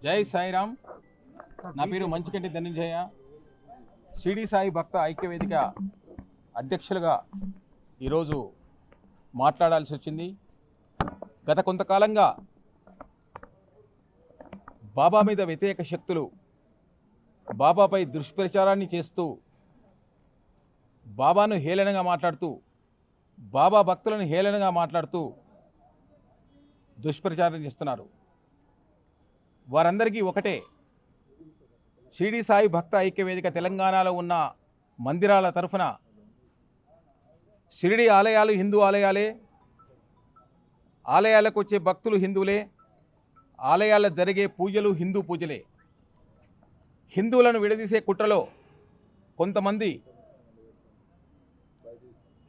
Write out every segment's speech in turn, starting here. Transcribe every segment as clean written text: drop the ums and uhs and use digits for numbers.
జై సాయిరామ్. నా పేరు మంచికంటి ధనంజయ. షిరిడి సాయి భక్త ఐక్యవేదిక అధ్యక్షులుగా ఈరోజు మాట్లాడాల్సి వచ్చింది. గత కొంతకాలంగా బాబా మీద వ్యతిరేక శక్తులు బాబాపై దుష్ప్రచారాన్ని చేస్తూ, బాబాను హేళనగా మాట్లాడుతూ, బాబా భక్తులను హేళనగా మాట్లాడుతూ దుష్ప్రచారం చేస్తున్నారు. వారందరికీ ఒకటే, షిరిడి సాయి భక్త ఐక్యవేదిక తెలంగాణలో ఉన్న మందిరాల తరఫున షిరిడి ఆలయాలు హిందూ ఆలయాలే, ఆలయాలకు వచ్చే భక్తులు హిందువులే, ఆలయాల్లో జరిగే పూజలు హిందూ పూజలే. హిందువులను విడదీసే కుట్రలో కొంతమంది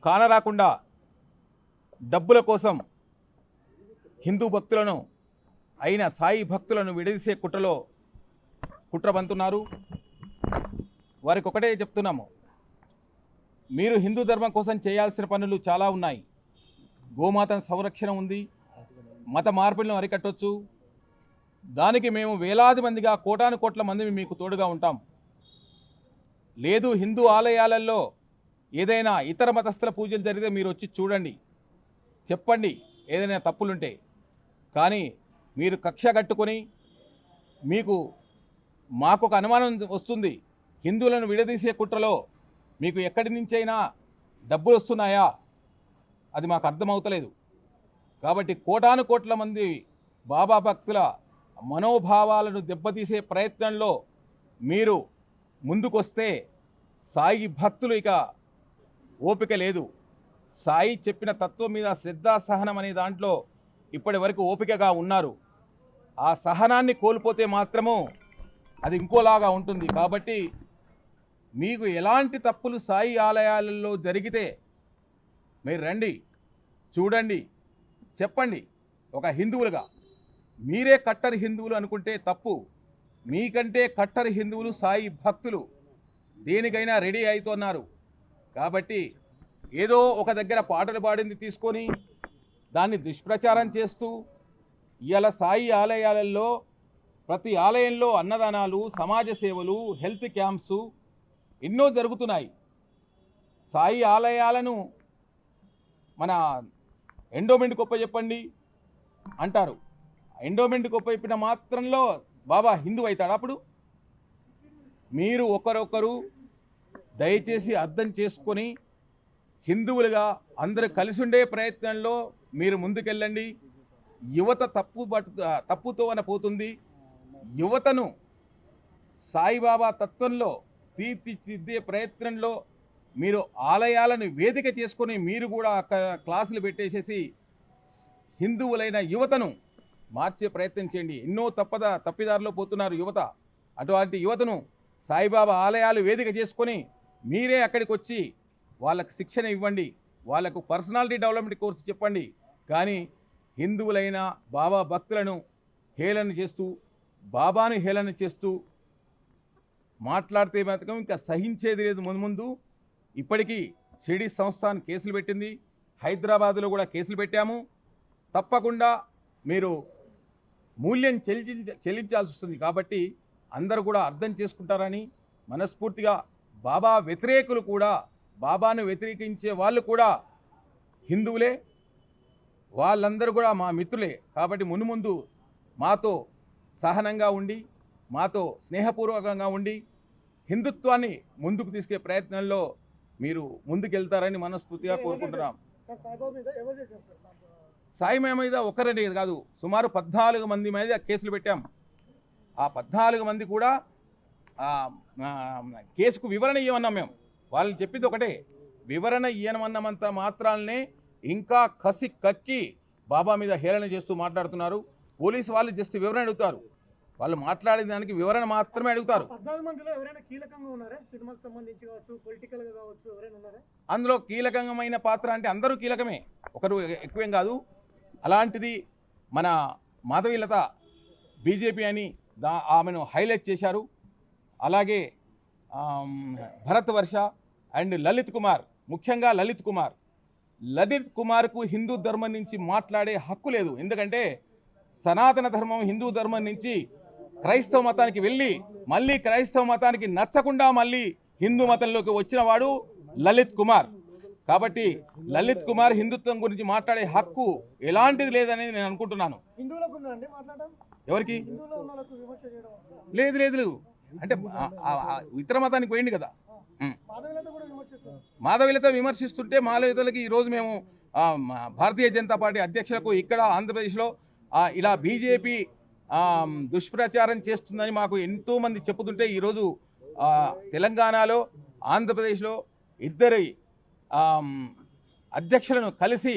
కానరాకుండా డబ్బుల కోసం హిందూ భక్తులను అయిన సాయి భక్తులను విడదీసే కుట్రబంతున్నారు. వారికి ఒకటే చెప్తున్నాము, మీరు హిందూ ధర్మం కోసం చేయాల్సిన పనులు చాలా ఉన్నాయి. గోమాత సంరక్షణ ఉంది, మత మార్పులను అరికట్టొచ్చు. దానికి మేము వేలాది మందిగా, కోటాను కోట్ల మంది మీకు తోడుగా ఉంటాం. లేదు, హిందూ ఆలయాలలో ఏదైనా ఇతర మతస్థుల పూజలు జరిగితే మీరు వచ్చి చూడండి, చెప్పండి ఏదైనా తప్పులుంటే. కానీ మీరు కక్ష కట్టుకొని మాకు ఒక అనుమానం వస్తుంది, హిందువులను విడదీసే కుట్రలో మీకు ఎక్కడి నుంచైనా డబ్బులు వస్తున్నాయా, అది మాకు అర్థమవుతలేదు. కాబట్టి కోటాను కోట్ల మంది బాబా భక్తుల మనోభావాలను దెబ్బతీసే ప్రయత్నంలో మీరు ముందుకొస్తే సాయి భక్తులు ఇక ఓపిక లేదు. సాయి చెప్పిన తత్వం మీద శ్రద్ధా సహనం అనే దాంట్లో ఇప్పటి వరకు ఓపికగా ఉన్నారు. ఆ సహనాన్ని కోల్పోతే మాత్రము అది ఇంకోలాగా ఉంటుంది. కాబట్టి మీకు ఎలాంటి తప్పులు సాయి ఆలయాలలో జరిగితే మీరు రండి, చూడండి, చెప్పండి. ఒక హిందువులుగా మీరే కట్టరి హిందువులు అనుకుంటే తప్పు. మీకంటే కట్టరి హిందువులు సాయి భక్తులు దేనికైనా రెడీ అవుతున్నారు. కాబట్టి ఏదో ఒక దగ్గర పాటలు పాడింది తీసుకొని దాన్ని దుష్ప్రచారం చేస్తూ, ఇవాళ సాయి ఆలయాలలో ప్రతి ఆలయంలో అన్నదానాలు, సమాజ సేవలు, హెల్త్ క్యాంప్స్ ఎన్నో జరుగుతున్నాయి. సాయి ఆలయాలను మన ఎండోమెంట్ గొప్ప చెప్పండి అంటారు. ఎండోమెంట్ గొప్ప చెప్పిన మాత్రంలో బాబా హిందూ అవుతాడు. అప్పుడు మీరు ఒకరొకరు దయచేసి అర్థం చేసుకొని హిందువులుగా అందరూ కలిసి ఉండే ప్రయత్నంలో మీరు ముందుకెళ్ళండి. యువత తప్పుతోన పోతుంది. యువతను సాయిబాబా తత్వంలో తీర్చిదిద్దే ప్రయత్నంలో మీరు ఆలయాలను వేదిక చేసుకొని మీరు కూడా అక్కడ క్లాసులు పెట్టేసేసి హిందువులైన యువతను మార్చే ప్రయత్నం చేయండి. ఎన్నో తప్పిదారిలో పోతున్నారు యువత. అటువంటి యువతను సాయిబాబా ఆలయాలు వేదిక చేసుకొని మీరే అక్కడికి వచ్చి వాళ్ళకు శిక్షణ ఇవ్వండి, వాళ్ళకు పర్సనాలిటీ డెవలప్మెంట్ కోర్సు చెప్పండి. కానీ హిందువులైన బాబా భక్తులను హేళన చేస్తూ, బాబాను హేళన చేస్తూ మాట్లాడితే మాత్రం ఇంకా సహించేది లేదు. ముందు ఇప్పటికీ షిరిడి సంస్థాన్ కేసులు పెట్టింది, హైదరాబాదులో కూడా కేసులు పెట్టాము. తప్పకుండా మీరు మూల్యం చెల్లించాల్సి వస్తుంది. కాబట్టి అందరూ కూడా అర్థం చేసుకుంటారని మనస్ఫూర్తిగా, బాబా వ్యతిరేకులు కూడా, బాబాను వ్యతిరేకించే వాళ్ళు కూడా హిందువులే, వాళ్ళందరూ కూడా మా మిత్రులే. కాబట్టి ముందు మాతో సహనంగా ఉండి, మాతో స్నేహపూర్వకంగా ఉండి హిందుత్వాన్ని ముందుకు తీసుకే ప్రయత్నంలో మీరు ముందుకెళ్తారని మనస్ఫూర్తిగా కోరుకుంటున్నాం. సాయి మీద ఒకరనే కాదు, సుమారు 14 మంది మీద కేసులు పెట్టాం. ఆ 14 మంది కూడా కేసుకు వివరణ ఇవ్వమన్నాం. మేము వాళ్ళని చెప్పింది ఒకటే, వివరణ ఇవ్వమన్నంత మాత్రాలనే ఇంకా కసి కక్కి బాబా మీద హేళన చేస్తూ మాట్లాడుతున్నారు. పోలీసు వాళ్ళు జస్ట్ వివరణ అడుగుతారు, వాళ్ళు మాట్లాడే దానికి వివరణ మాత్రమే అడుగుతారు. అందులో కీలకమైన పాత్ర అంటే అందరూ కీలకమే, ఒకరు ఎక్కువేం కాదు. అలాంటిది మన మాధవీలత బీజేపీ అని ఆమెను హైలైట్ చేశారు. అలాగే భరత్ వర్ష అండ్ లలిత్ కుమార్, ముఖ్యంగా లలిత్ కుమార్కు హిందూ ధర్మం నుంచి మాట్లాడే హక్కు లేదు. ఎందుకంటే సనాతన ధర్మం హిందూ ధర్మం నుంచి క్రైస్తవ మతానికి వెళ్ళి మళ్ళీ క్రైస్తవ మతానికి నచ్చకుండా మళ్ళీ హిందూ మతంలోకి వచ్చిన వాడు లలిత్ కుమార్. కాబట్టి లలిత్ కుమార్ హిందుత్వం గురించి మాట్లాడే హక్కు ఎలాంటిది లేదనేది నేను అనుకుంటున్నాను. ఎవరికి లేదు లేదు లేదు అంటే ఇతర మతానికి పోయింది కదా. మాధవీలత విమర్శిస్తుంటే మాధవీలతలకి ఈరోజు మేము భారతీయ జనతా పార్టీ అధ్యక్షులకు ఇక్కడ ఆంధ్రప్రదేశ్లో ఇలా బీజేపీ దుష్ప్రచారం చేస్తుందని మాకు ఎంతోమంది చెప్పుతుంటే ఈరోజు తెలంగాణలో ఆంధ్రప్రదేశ్లో ఇద్దరి అధ్యక్షులను కలిసి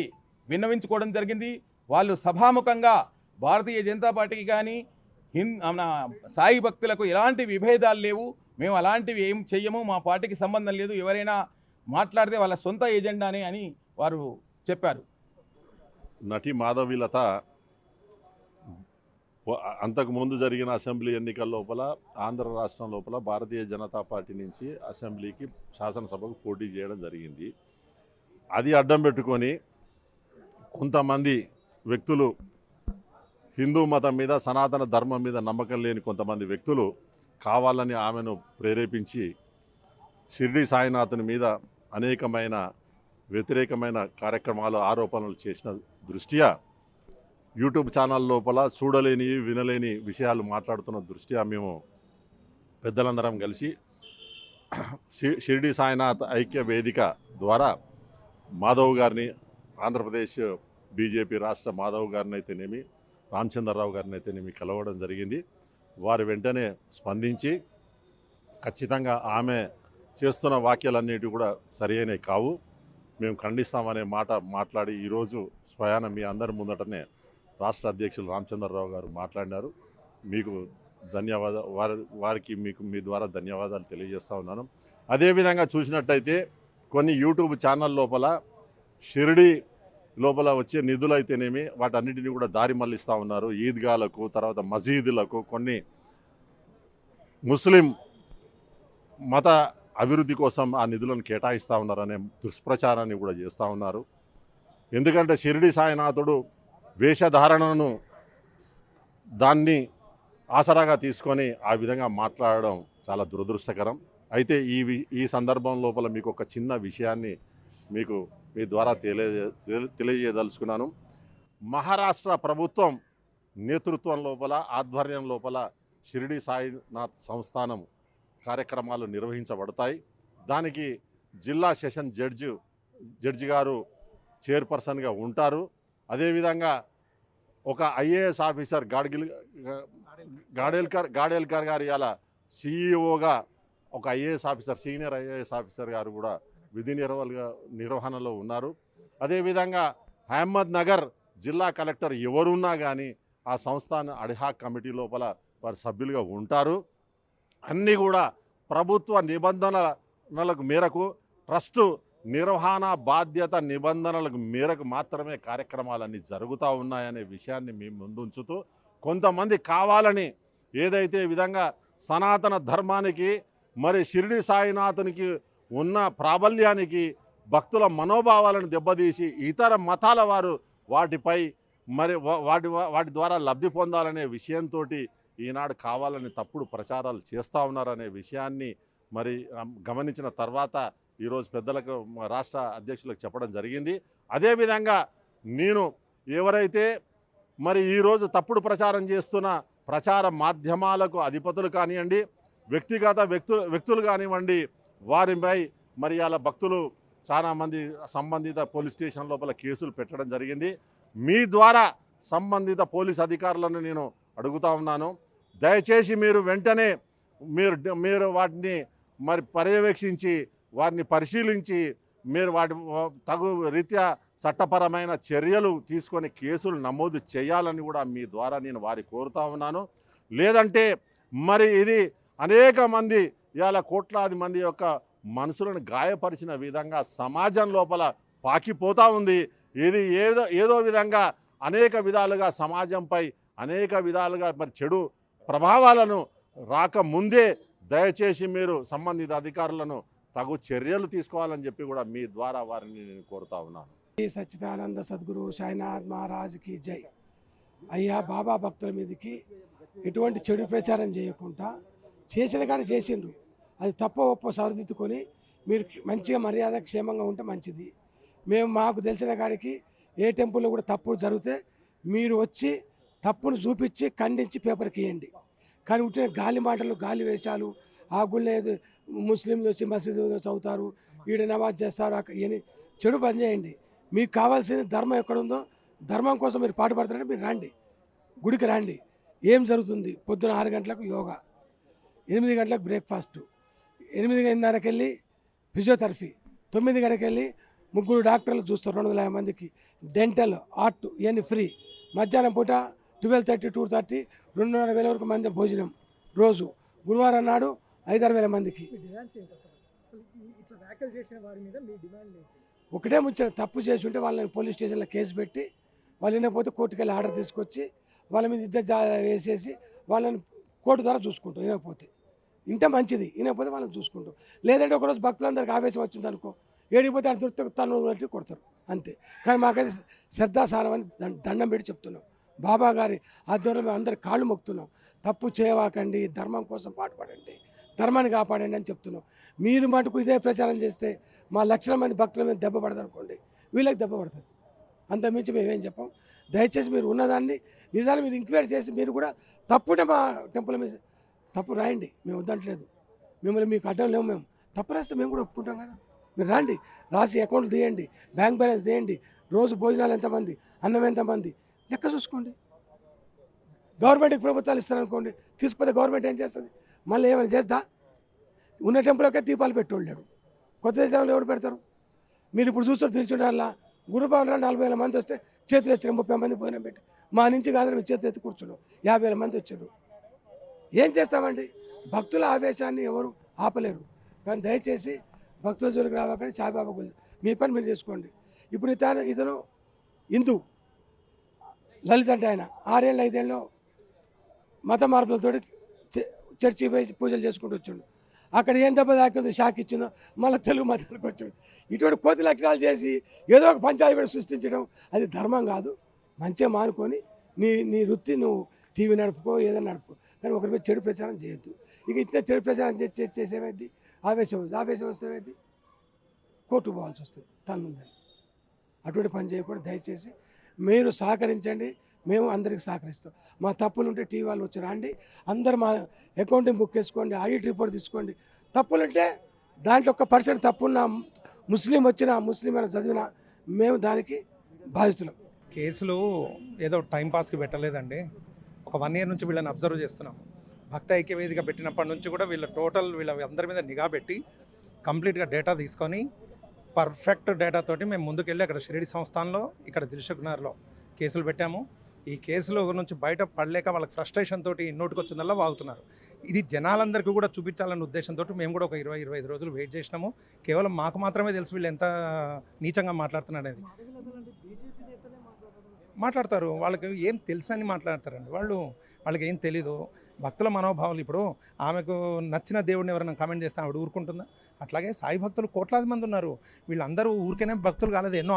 విన్నవించుకోవడం జరిగింది. వాళ్ళు సభాముఖంగా భారతీయ జనతా పార్టీకి కానీ సాయి భక్తులకు ఎలాంటి విభేదాలు లేవు, మేము అలాంటివి ఏం చెయ్యము, మా పార్టీకి సంబంధం లేదు, ఎవరైనా మాట్లాడితే వాళ్ళ సొంత ఎజెండానే అని వారు చెప్పారు. నటి మాధవీలత అంతకుముందు జరిగిన అసెంబ్లీ ఎన్నికల లోపల ఆంధ్ర రాష్ట్రం లోపల భారతీయ జనతా పార్టీ నుంచి అసెంబ్లీకి శాసనసభకు పోటీ చేయడం జరిగింది. అది అడ్డం పెట్టుకొని కొంతమంది వ్యక్తులు హిందూ మతం మీద సనాతన ధర్మం మీద నమ్మకం లేని కొంతమంది వ్యక్తులు కావాలని ఆమెను ప్రేరేపించి షిర్డీ సాయినాథుని మీద అనేకమైన వ్యతిరేకమైన కార్యక్రమాలు ఆరోపణలు చేసిన దృష్ట్యా యూట్యూబ్ ఛానల్ లోపల చూడలేని వినలేని విషయాలు మాట్లాడుతున్న దృష్ట్యా మేము పెద్దలందరం కలిసి షిర్డీ సాయినాథ్ ఐక్య వేదిక ద్వారా మాధవ్ గారిని, ఆంధ్రప్రదేశ్ బీజేపీ రాష్ట్ర మాధవ్ గారిని అయితేనేమి రామచంద్రరావు గారిని అయితేనేమి కలవడం జరిగింది. వారు వెంటనే స్పందించి ఖచ్చితంగా ఆమె చేస్తున్న వ్యాఖ్యలన్నిటి కూడా సరైనవి కావు, మేము ఖండిస్తామనే మాట మాట్లాడి ఈరోజు స్వయాన మీ అందరి ముందటనే రాష్ట్ర అధ్యక్షులు రామచంద్రరావు గారు మాట్లాడినారు. మీకు వారికి మీకు మీ ద్వారా ధన్యవాదాలు తెలియజేస్తూ ఉన్నాను. అదేవిధంగా చూసినట్టయితే కొన్ని యూట్యూబ్ ఛానల్ లోపల షిరిడి లోపల వచ్చే నిధులు అయితేనేమి వాటన్నిటిని కూడా దారి మళ్లిస్తూ ఉన్నారు. ఈద్గాలకు, తర్వాత మసీదులకు, కొన్ని ముస్లిం మత అభివృద్ధి కోసం ఆ నిధులను కేటాయిస్తూ ఉన్నారనే దుష్ప్రచారాన్ని కూడా చేస్తూ ఉన్నారు. ఎందుకంటే షిరిడి సాయినాథుడు వేషధారణను దాన్ని ఆసరాగా తీసుకొని ఆ విధంగా మాట్లాడడం చాలా దురదృష్టకరం. అయితే ఈ సందర్భం లోపల మీకు ఒక చిన్న విషయాన్ని మీకు మీ ద్వారా తెలియజేయదలుచుకున్నాను. మహారాష్ట్ర ప్రభుత్వం నేతృత్వం లోపల, ఆధ్వర్యం లోపల షిరిడి సాయినాథ్ సంస్థానం కార్యక్రమాలు నిర్వహించబడతాయి. దానికి జిల్లా సెషన్ జడ్జి గారు చైర్పర్సన్గా ఉంటారు. అదేవిధంగా ఒక ఐఏఎస్ ఆఫీసర్ గాడేల్కర్ గారు ఇలా సిఈఓగా ఒక IAS officer, senior IAS officer గారు కూడా విధి నిర్వహణలో ఉన్నారు. అదేవిధంగా అహ్మద్ నగర్ జిల్లా కలెక్టర్ ఎవరున్నా కానీ ఆ సంస్థాన అడిహాక్ కమిటీ లోపల వారు సభ్యులుగా ఉంటారు. అన్నీ కూడా ప్రభుత్వ నిబంధనలకు మేరకు, ట్రస్టు నిర్వహణ బాధ్యత నిబంధనలకు మేరకు మాత్రమే కార్యక్రమాలన్నీ జరుగుతూ ఉన్నాయనే విషయాన్ని మేము ముందుంచుతూ, కొంతమంది కావాలని ఏదైతే విధంగా సనాతన ధర్మానికి మరి షిరిడి సాయినాథునికి ఉన్న ప్రాబల్యానికి భక్తుల మనోభావాలను దెబ్బతీసి ఇతర మతాల వారు వాటిపై మరి వాటి ద్వారా లబ్ధి పొందాలనే విషయంతో ఈనాడు కావాలని తప్పుడు ప్రచారాలు చేస్తూ ఉన్నారనే విషయాన్ని మరి గమనించిన తర్వాత ఈరోజు పెద్దలకు రాష్ట్ర అధ్యక్షులకు చెప్పడం జరిగింది. అదేవిధంగా నేను ఎవరైతే మరి ఈరోజు తప్పుడు ప్రచారం చేస్తున్న ప్రచార మాధ్యమాలకు అధిపతులు కానివ్వండి, వ్యక్తిగత వ్యక్తులు కానివ్వండి, వారిపై మరి అలా భక్తులు చాలామంది సంబంధిత పోలీస్ స్టేషన్ లోపల కేసులు పెట్టడం జరిగింది. మీ ద్వారా సంబంధిత పోలీస్ అధికారులను నేను అడుగుతా ఉన్నాను, దయచేసి మీరు వెంటనే మీరు వాటిని మరి పర్యవేక్షించి వారిని పరిశీలించి మీరు వాటి తగు రీత్యా చట్టపరమైన చర్యలు తీసుకొని కేసులు నమోదు చేయాలని కూడా మీ ద్వారా నేను కోరుతా ఉన్నాను. లేదంటే మరి ఇది అనేక మంది ఇవాళ కోట్లాది మంది యొక్క మనసులను గాయపరిచిన విధంగా సమాజం లోపల పాకిపోతూ ఉంది. ఇది ఏదో విధంగా అనేక విధాలుగా సమాజంపై అనేక విధాలుగా మరి చెడు ప్రభావాలను రాకముందే దయచేసి మీరు సంబంధిత అధికారులను తగు చర్యలు తీసుకోవాలని చెప్పి కూడా మీ ద్వారా వారిని నేను కోరుతా ఉన్నాను. సచ్చిదానంద సద్గురు సాయినాథ్ మహారాజ్కి జై. అయ్యా బాబా భక్తుల మీదకి ఎటువంటి చెడు ప్రచారం చేయకుండా చేసిన కాడ చేసిండ్రు, అది తప్ప ఒప్ప సరిదిద్దుకొని మీరు మంచిగా మర్యాద క్షేమంగా ఉంటే మంచిది. మేము మాకు తెలిసిన కాడికి ఏ టెంపుల్లో కూడా తప్పులు జరిగితే మీరు వచ్చి తప్పును చూపించి ఖండించి పేపర్కి ఇవ్వండి. కానీ ఉంటే గాలి మాటలు, గాలి వేషాలు, ఆ గుళ్ళ ముస్లింలు వచ్చి మసీదు చదువుతారు, ఈడ నమాజ్ చేస్తారు, ఇవన్నీ చెడు పని చేయండి. మీకు కావాల్సింది ధర్మం ఎక్కడుందో, ధర్మం కోసం మీరు పాటుపడతారంటే మీరు రండి, గుడికి రండి. ఏం జరుగుతుంది? పొద్దున 6 గంటలకు యోగా, 8 గంటలకు బ్రేక్ఫాస్టు, 8:30కి వెళ్ళి ఫిజియోథెరపీ, 9 గంటలకు వెళ్ళి 3 డాక్టర్లు చూస్తారు 250 మందికి, డెంటల్, ఆర్ట్ ఇవన్నీ ఫ్రీ. మధ్యాహ్నం పూట 12:30, 2:30, 2,500 వరకు మంది భోజనం రోజు. గురువారం నాడు 5,000 మందికి. ఒకటే ముచ్చట, తప్పు చేసి ఉంటే వాళ్ళని పోలీస్ స్టేషన్లో కేసు పెట్టి, వాళ్ళు వినకపోతే కోర్టుకు వెళ్ళి ఆర్డర్ తీసుకొచ్చి వాళ్ళ మీద ఇద్దరు వేసేసి వాళ్ళని కోర్టు ద్వారా చూసుకుంటాం. వినకపోతే ఇంటే మంచిది, వినకపోతే వాళ్ళని చూసుకుంటాం. లేదంటే ఒకరోజు భక్తులందరికీ ఆవేశం వచ్చింది అనుకో, ఏడిపోతే అటు దొరికితే తను బట్టి కొడతారు అంతే. కానీ మాకైతే శ్రద్ధాసానం అని దండం పెట్టి చెప్తున్నాం. బాబా గారి ఆధ్వర్యంలో అందరి కాళ్ళు మొక్కుతున్నాం. తప్పు చేయవాకండి, ధర్మం కోసం పాటుపడండి, ధర్మాన్ని కాపాడండి అని చెప్తున్నాం. మీరు మటుకు ఇదే ప్రచారం చేస్తే మా లక్షల మంది భక్తుల మీద దెబ్బ పడదు అనుకోండి, వీళ్ళకి దెబ్బ పడుతుంది. అంతమించి మేమేం చెప్పాం. దయచేసి మీరు ఉన్నదాన్ని నిజాన్ని మీరు ఎంక్వైరీ చేసి మీరు కూడా తప్పుంటే మా టెంపుల్ మీద తప్పు రాయండి, మేము వద్దంటలేదు. మిమ్మల్ని మీకు అడ్డం లేవు, మేము తప్పు రాస్తే మేము కూడా ఒప్పుకుంటాం కదా. మీరు రండి, రాసి అకౌంట్లు తీయండి, బ్యాంక్ బ్యాలెన్స్ తీయండి, రోజు భోజనాలు ఎంతమంది, అన్నం ఎంతమంది లెక్క చూసుకోండి. గవర్నమెంట్కి ప్రభుత్వాలు ఇస్తారనుకోండి, తీసుకుపోతే గవర్నమెంట్ ఏం చేస్తుంది? మళ్ళీ ఏమైనా చేస్తా? ఉన్న టెంపుల్కే దీపాలు పెట్టోళ్ళాడు, కొత్త దేశంలో ఎవరు పెడతారు? మీరు ఇప్పుడు చూస్తారు తిరుచుండాలా గురుబాబులో 40,000 మంది వస్తే చేతులు ఎత్తిన 30 మంది భోజనం పెట్టి, మా నుంచి కాదని మేము చేతులు ఎత్తి కూర్చున్నాం, 50,000 మంది వచ్చారు. ఏం చేస్తామండి? భక్తుల ఆవేశాన్ని ఎవరు ఆపలేరు. కానీ దయచేసి భక్తుల జోలికి రావకండి. సాయిబాబా గురించి మీ పని మీరు చేసుకోండి. ఇప్పుడు ఇతను హిందూ లలిత అంటే ఆయన 6 ఏళ్ళు 5 ఏళ్ళు మత మార్పులతో చర్చి పోయి పూజలు చేసుకుంటూ వచ్చాడు. అక్కడ ఏం దెబ్బ తాకిందో షాక్ ఇచ్చిందో మళ్ళీ తెలుగు మతానికి వచ్చాడు. ఇటువంటి కోతి లక్షణాలు చేసి ఏదో ఒక పంచాయతీ కూడా సృష్టించడం అది ధర్మం కాదు. మంచిగా మానుకొని నీ వృత్తి నువ్వు టీవీ నడుపుకో, ఏదైనా నడుపుకో, కానీ ఒకరి మీద చెడు ప్రచారం చేయొద్దు. ఇక ఇట్లా చెడు ప్రచారం చేసేమైంది? ఆవేశం వస్తే ఏమైంది? కోర్టు పోవాల్సి వస్తుంది తనుందని. అటువంటి పని చేయకూడదు. దయచేసి మీరు సహకరించండి, మేము అందరికి సహకరిస్తాం. మా తప్పులు ఉంటే టీవీ వాళ్ళు వచ్చి రండి, అందరు మా అకౌంటింగ్ బుక్ వేసుకోండి, ఆడిట్ రిపోర్ట్ తీసుకోండి. తప్పులుంటే దాంట్లో 1% తప్పున్న ముస్లిం వచ్చినా, ముస్లిం అయినా చదివినా మేము దానికి బాధితులం. కేసులు ఏదో టైంపాస్కి పెట్టలేదండి. ఒక 1 ఇయర్ నుంచి వీళ్ళని అబ్జర్వ్ చేస్తున్నాం. భక్త ఐక్యవేదిక పెట్టినప్పటి నుంచి కూడా వీళ్ళ అందరి మీద నిఘా పెట్టి కంప్లీట్గా డేటా తీసుకొని పర్ఫెక్ట్ డేటాతోటి మేము ముందుకెళ్ళి అక్కడ షిరిడి సంస్థానంలో, ఇక్కడ దిల్సుఖ్నగర్లో కేసులు పెట్టాము. ఈ కేసుల నుంచి బయట పడలేక వాళ్ళకి ఫ్రస్ట్రేషన్ తోటి నోటుకొచ్చిందల్లా వాగుతున్నారు. ఇది జనాలందరికీ కూడా చూపించాలన్న ఉద్దేశంతో మేము కూడా ఒక 20-25 రోజులు వెయిట్ చేసినాము. కేవలం మాకు మాత్రమే తెలుసు వీళ్ళు ఎంత నీచంగా మాట్లాడుతున్నారు అనేది. మాట్లాడతారు, వాళ్ళకి ఏం తెలుసు అని మాట్లాడతారండి. వాళ్ళకి ఏం తెలీదు. భక్తుల మనోభావాలు, ఇప్పుడు ఆమెకు నచ్చిన దేవుడిని ఎవరైనా కామెంట్ చేస్తే ఆవిడ ఊరుకుంటుందా? అట్లాగే సాయి భక్తులు కోట్లాది మంది ఉన్నారు. వీళ్ళందరూ ఊరికేనే భక్తులు కాలేదు, ఎన్నో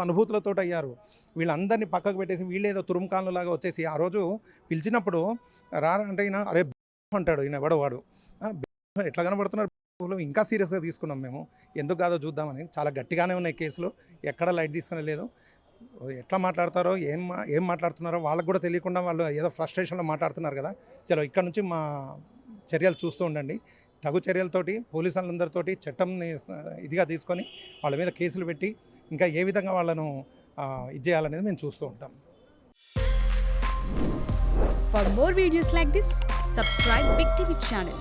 అనుభూతులతో అయ్యారు. వీళ్ళందరినీ పక్కకు పెట్టేసి వీళ్ళేదో తురుముకాన్లులాగా వచ్చేసి ఆ రోజు పిలిచినప్పుడు అంటే ఈయన అరే అంటాడు, ఈయన వాడు ఎట్లా కనబడుతున్నారు. ఇంకా సీరియస్గా తీసుకున్నాం మేము, ఎందుకు కాదో చూద్దామని. చాలా గట్టిగానే ఉన్నాయి కేసులు, ఎక్కడ లైట్ తీసుకునే లేదు. ఎట్లా మాట్లాడతారో ఏం మాట్లాడుతున్నారో వాళ్ళకు కూడా తెలియకుండా వాళ్ళు ఏదో ఫ్రస్ట్రేషన్లో మాట్లాడుతున్నారు కదా. చలో ఇక్కడ నుంచి మా చర్యలు చూస్తూ ఉండండి. తగు చర్యలతోటి పోలీసులందరితోటి చట్టంని ఇదిగా తీసుకొని వాళ్ళ మీద కేసులు పెట్టి ఇంకా ఏ విధంగా వాళ్ళను ఇది చేయాలనేది మేము చూస్తూ ఉంటాం. For more videos like this, subscribe Big TV channel.